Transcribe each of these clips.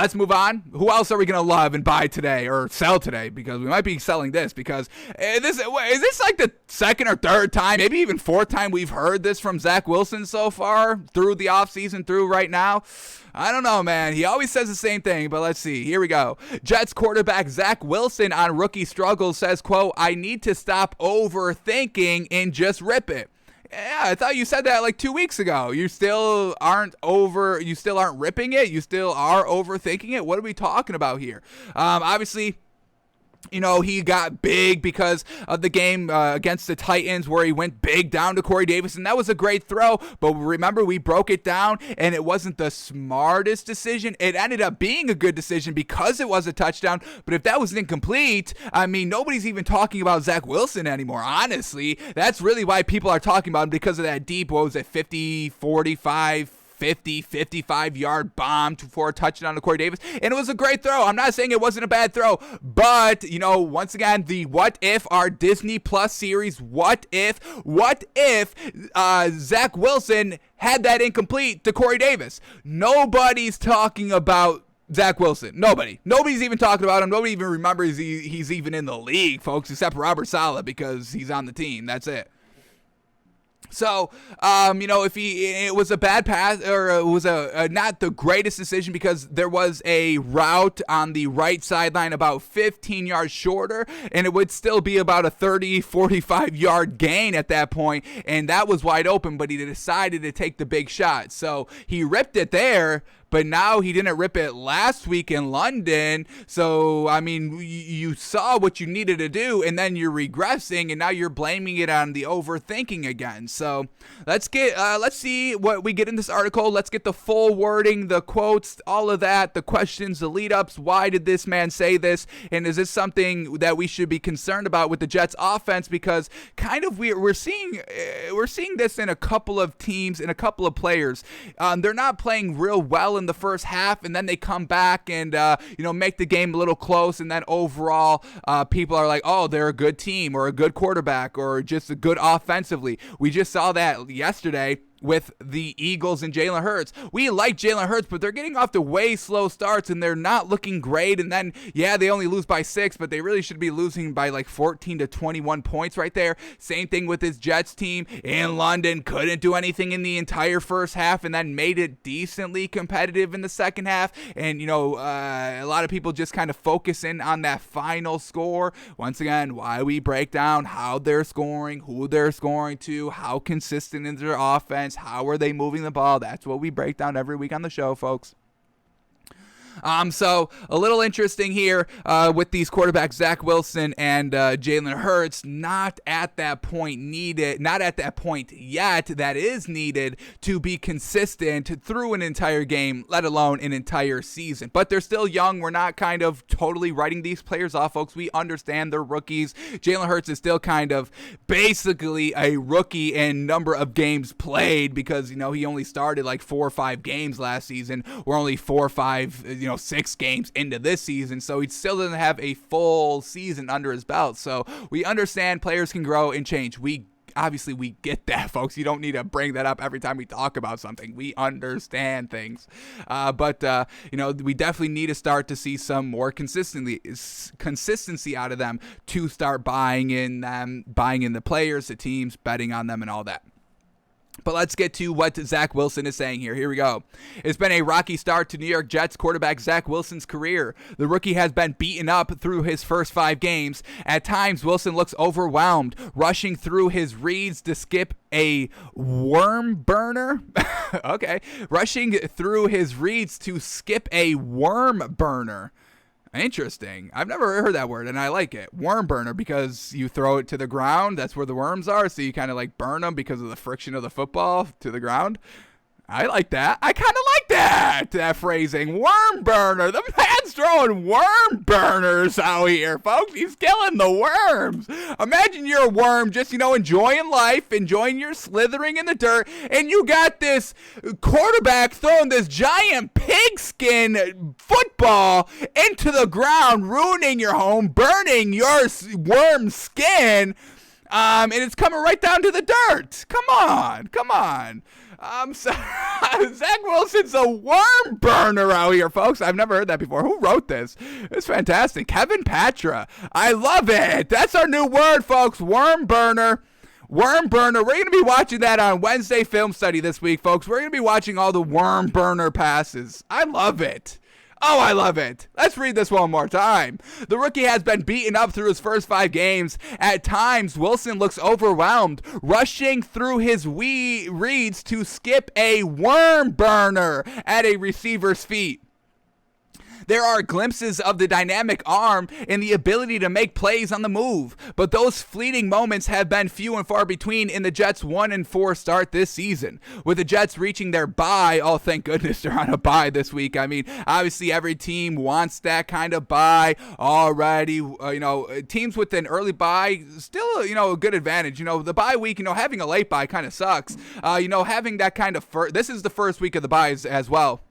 let's move on. Who else are we going to love and buy today or sell today? Because we might be selling this because is this like the second or third time, maybe even fourth time we've heard this from Zach Wilson so far through the offseason, through right now? I don't know, man. He always says the same thing, but let's see. Here we go. Jets quarterback Zach Wilson on rookie struggles says, quote, "I need to stop overthinking and just rip it." Yeah, I thought you said that like 2 weeks ago. You still aren't ripping it? You still are overthinking it? What are we talking about here? Obviously, he got big because of the game against the Titans where he went big down to Corey Davis, and that was a great throw. But remember, we broke it down, and it wasn't the smartest decision. It ended up being a good decision because it was a touchdown. But if that was incomplete, I mean, nobody's even talking about Zach Wilson anymore, honestly. That's really why people are talking about him, because of that deep, 50, 45, 50, 55-yard bomb for a touchdown to Corey Davis. And it was a great throw. I'm not saying it wasn't a bad throw. But, once again, the What If, our Disney Plus series, What If Zach Wilson had that incomplete to Corey Davis? Nobody's talking about Zach Wilson. Nobody's even talking about him. Nobody even remembers he's even in the league, folks, except Robert Saleh because he's on the team. That's it. So, if it was a bad pass, or it was a not the greatest decision, because there was a route on the right sideline about 15 yards shorter, and it would still be about a 30, 45-yard gain at that point, and that was wide open, but he decided to take the big shot. So he ripped it there, but now he didn't rip it last week in London. So, I mean, you saw what you needed to do, and then you're regressing, and now you're blaming it on the overthinking again. So let's see what we get in this article. Let's get the full wording, the quotes, all of that, the questions, the lead-ups. Why did this man say this? And is this something that we should be concerned about with the Jets offense? Because kind of we're seeing this in a couple of teams and a couple of players. They're not playing real well in the first half, and then they come back and make the game a little close, and then overall people are like, oh, they're a good team or a good quarterback or just a good offensively. We just saw that yesterday with the Eagles and Jalen Hurts. We like Jalen Hurts, but they're getting off to way slow starts, and they're not looking great. And then, they only lose by 6, but they really should be losing by like 14 to 21 points right there. Same thing with his Jets team in London. Couldn't do anything in the entire first half, and then made it decently competitive in the second half. And, a lot of people just kind of focus in on that final score. Once again, why we break down how they're scoring, who they're scoring to, how consistent is their offense, how are they moving the ball. That's what we break down every week on the show, folks. So a little interesting here with these quarterbacks, Zach Wilson and Jalen Hurts, not at that point yet that is needed to be consistent through an entire game, let alone an entire season. But they're still young. We're not kind of totally writing these players off, folks. We understand they're rookies. Jalen Hurts is still kind of basically a rookie in number of games played because, he only started like 4 or 5 games last season. We're only 4 or 5, 6 games into this season, so he still doesn't have a full season under his belt. So we understand players can grow and change. We get that, folks. You don't need to bring that up every time we talk about something. We understand things. But we definitely need to start to see some more consistency out of them to start buying in the players, the teams, betting on them, and all that. But let's get to what Zach Wilson is saying here. Here we go. It's been a rocky start to New York Jets quarterback Zach Wilson's career. The rookie has been beaten up through his first 5 games. At times, Wilson looks overwhelmed, rushing through his reads to skip a worm burner. Okay. Rushing through his reads to skip a worm burner. Interesting. I've never heard that word, and I like it. Worm burner, because you throw it to the ground. That's where the worms are, so you kind of like burn them because of the friction of the football to the ground. I like that. I kind of like that phrasing. Worm burner. The man's throwing worm burners out here, folks. He's killing the worms. Imagine you're a worm just, enjoying life, enjoying your slithering in the dirt, and you got this quarterback throwing this giant pigskin football into the ground, ruining your home, burning your worm skin. And it's coming right down to the dirt. Come on. So, Zach Wilson's a worm burner out here, folks. I've never heard that before. Who wrote this? It's fantastic. Kevin Patra. I love it. That's our new word, folks. Worm burner. Worm burner. We're going to be watching that on Wednesday Film Study this week, folks. We're going to be watching all the worm burner passes. I love it. Oh, I love it. Let's read this one more time. The rookie has been beaten up through his first 5 games. At times, Wilson looks overwhelmed, rushing through his reads to skip a worm burner at a receiver's feet. There are glimpses of the dynamic arm and the ability to make plays on the move, but those fleeting moments have been few and far between in the Jets' 1-4 start this season. With the Jets reaching their bye, oh, thank goodness they're on a bye this week. I mean, obviously every team wants that kind of bye already. Teams with an early bye, still, a good advantage. The bye week, having a late bye kind of sucks. Having that kind of this is the first week of the bye as well.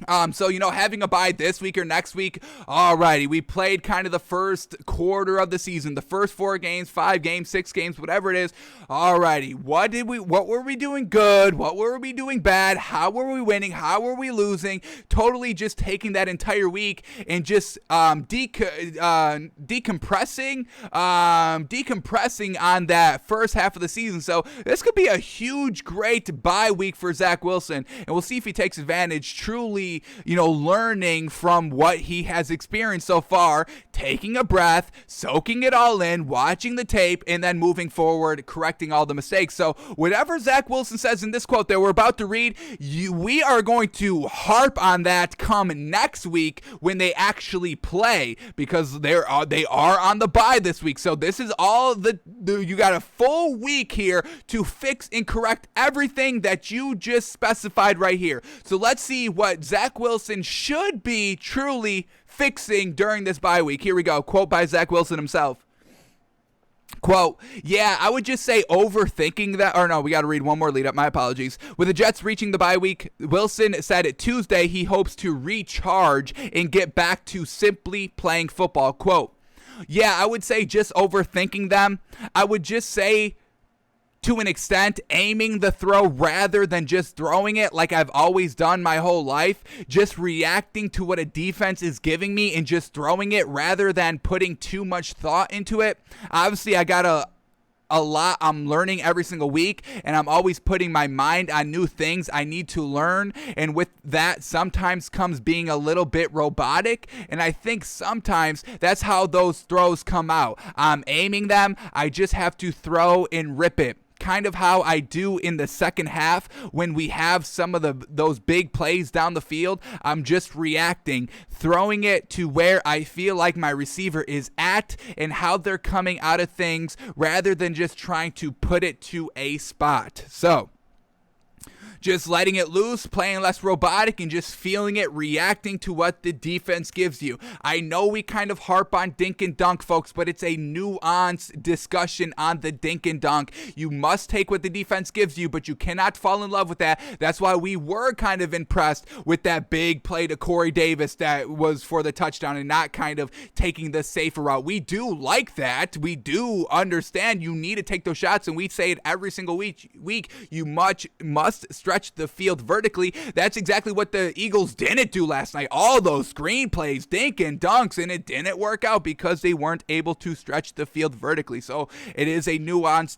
Having a bye this week or next week, alrighty, we played kind of the first quarter of the season, the first 4 games, 5 games, 6 games, whatever it is. Alrighty, what were we doing good? What were we doing bad? How were we winning? How were we losing? Totally just taking that entire week and just decompressing on that first half of the season. So this could be a huge, great bye week for Zach Wilson, and we'll see if he takes advantage, truly learning from what he has experienced so far, taking a breath, soaking it all in, watching the tape, and then moving forward, correcting all the mistakes. So whatever Zach Wilson says in this quote that we're about to read, we are going to harp on that come next week when they actually play, because they are on the bye this week. So this is all you got a full week here to fix and correct everything that you just specified right here. So let's see what Zach Wilson should be truly fixing during this bye week. Here we go. Quote by Zach Wilson himself. Quote, yeah, I would just say overthinking that. Or no, we got to read one more lead up. My apologies. With the Jets reaching the bye week, Wilson said Tuesday he hopes to recharge and get back to simply playing football. Quote, yeah, I would say just overthinking them. I would just say, to an extent, aiming the throw rather than just throwing it like I've always done my whole life, just reacting to what a defense is giving me and just throwing it rather than putting too much thought into it. Obviously, I got a lot I'm learning every single week, and I'm always putting my mind on new things I need to learn, and with that sometimes comes being a little bit robotic, and I think sometimes that's how those throws come out. I'm aiming them, I just have to throw and rip it. Kind of how I do in the second half when we have some of those big plays down the field. I'm just reacting, throwing it to where I feel like my receiver is at and how they're coming out of things rather than just trying to put it to a spot. So just letting it loose, playing less robotic, and just feeling it, reacting to what the defense gives you. I know we kind of harp on dink and dunk, folks, but it's a nuanced discussion on the dink and dunk. You must take what the defense gives you, but you cannot fall in love with that. That's why we were kind of impressed with that big play to Corey Davis that was for the touchdown and not kind of taking the safer route. We do like that. We do understand you need to take those shots, and we say it every single week. You must stretch the field vertically. That's exactly what the Eagles didn't do last night. All those screen plays, dink and dunks, and it didn't work out because they weren't able to stretch the field vertically. So it is a nuanced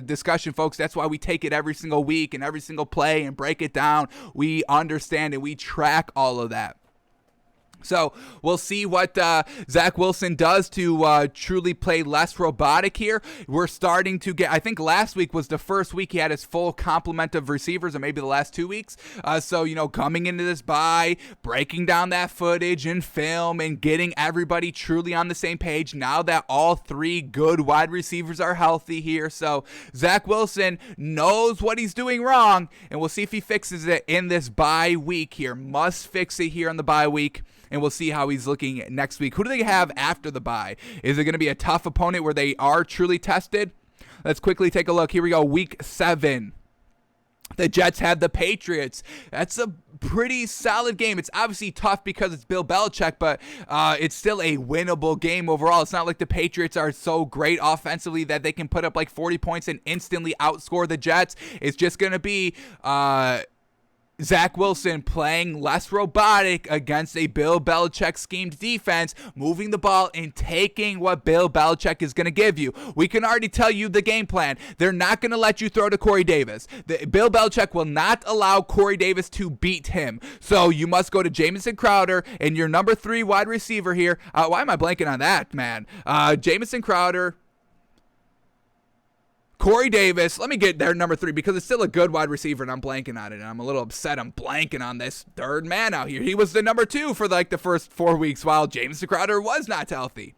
discussion, folks. That's why we take it every single week and every single play and break it down. We understand and we track all of that. So we'll see what Zach Wilson does to truly play less robotic here. We're starting to get, I think last week was the first week he had his full complement of receivers, or maybe the last 2 weeks. Coming into this bye, breaking down that footage and film and getting everybody truly on the same page now that all 3 good wide receivers are healthy here. So Zach Wilson knows what he's doing wrong, and we'll see if he fixes it in this bye week here. Must fix it here on the bye week. And we'll see how he's looking next week. Who do they have after the bye? Is it going to be a tough opponent where they are truly tested? Let's quickly take a look. Here we go. Week 7. The Jets have the Patriots. That's a pretty solid game. It's obviously tough because it's Bill Belichick, but it's still a winnable game overall. It's not like the Patriots are so great offensively that they can put up like 40 points and instantly outscore the Jets. It's just going to be Zach Wilson playing less robotic against a Bill Belichick schemed defense, moving the ball and taking what Bill Belichick is going to give you. We can already tell you the game plan. They're not going to let you throw to Corey Davis. Bill Belichick will not allow Corey Davis to beat him. So you must go to Jamison Crowder and your number 3 wide receiver here. Why am I blanking on that, man? Jamison Crowder, Corey Davis, let me get their number 3 because it's still a good wide receiver and I'm blanking on it. And I'm a little upset I'm blanking on this third man out here. He was the number 2 for like the first 4 weeks while Jamison Crowder was not healthy.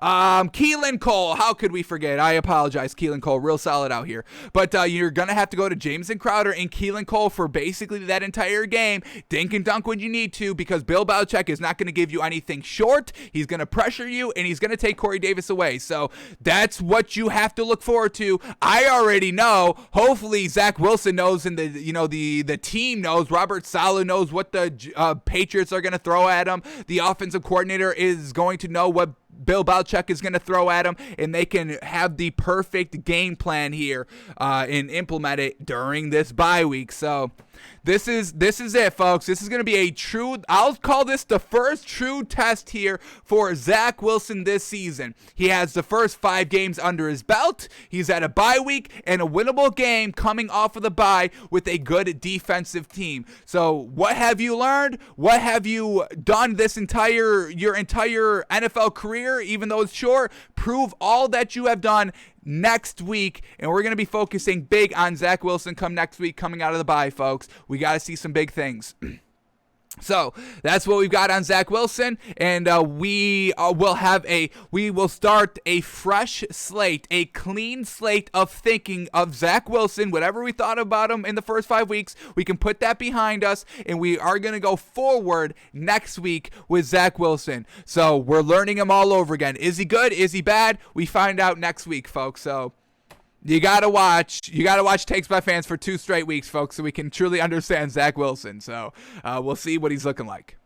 Keelan Cole, how could we forget? I apologize, Keelan Cole, real solid out here. But you're going to have to go to Jamison Crowder and Keelan Cole for basically that entire game. Dink and dunk when you need to because Bill Belichick is not going to give you anything short. He's going to pressure you, and he's going to take Corey Davis away. So that's what you have to look forward to. I already know. Hopefully, Zach Wilson knows, and the team knows. Robert Saleh knows what the Patriots are going to throw at him. The offensive coordinator is going to know what Bill Belichick is going to throw at him, and they can have the perfect game plan here and implement it during this bye week. So this is it, folks. This is going to be a true, I'll call this the first true test here for Zach Wilson this season. He has the first 5 games under his belt. He's at a bye week and a winnable game coming off of the bye with a good defensive team. So what have you learned? What have you done your entire NFL career, even though it's short? Prove all that you have done next week, and we're going to be focusing big on Zach Wilson come next week coming out of the bye, folks. We got to see some big things. So that's what we've got on Zach Wilson, and we will start a fresh slate, a clean slate of thinking of Zach Wilson. Whatever we thought about him in the first 5 weeks, we can put that behind us, and we are going to go forward next week with Zach Wilson. So we're learning him all over again. Is he good? Is he bad? We find out next week, folks. So You gotta watch Takes by Fans for 2 straight weeks, folks, so we can truly understand Zach Wilson. So we'll see what he's looking like.